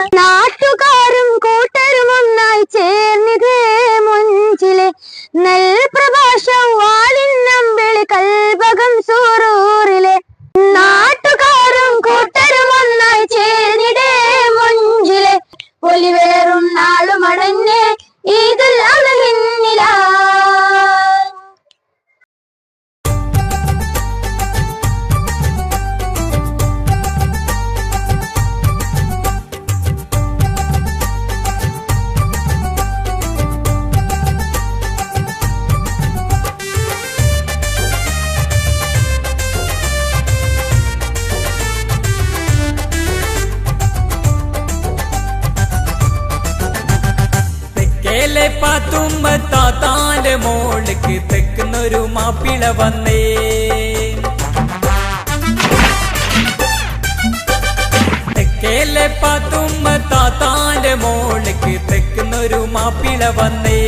നാട്ടുകാരും കൂട്ടരും ഒന്നായി ചേർന്നിതേ മുഞ്ചിലെ നെൽപ്രഭാഷം വാളിന്നമ്പിളി കൽഭകം സൂറൂറിലെ നാട്ടുകാരും കൂട്ടരും ഒന്നായി ചേർന്നിടേ മുഞ്ചിലെ പൊലിവേറും നാളുമടഞ്ഞ് ഈദുൽ അദ്ഹയിന്നിലാ പാത്തുമ്മ താത്താന്റെ മോൾക്ക് തെക്കുന്നൊരു മാപ്പിള വന്നേ തെക്കേലെ പാത്തുമ്മ താത്താന്റെ മോൾക്ക് തെക്കുന്നൊരു മാപ്പിള വന്നേ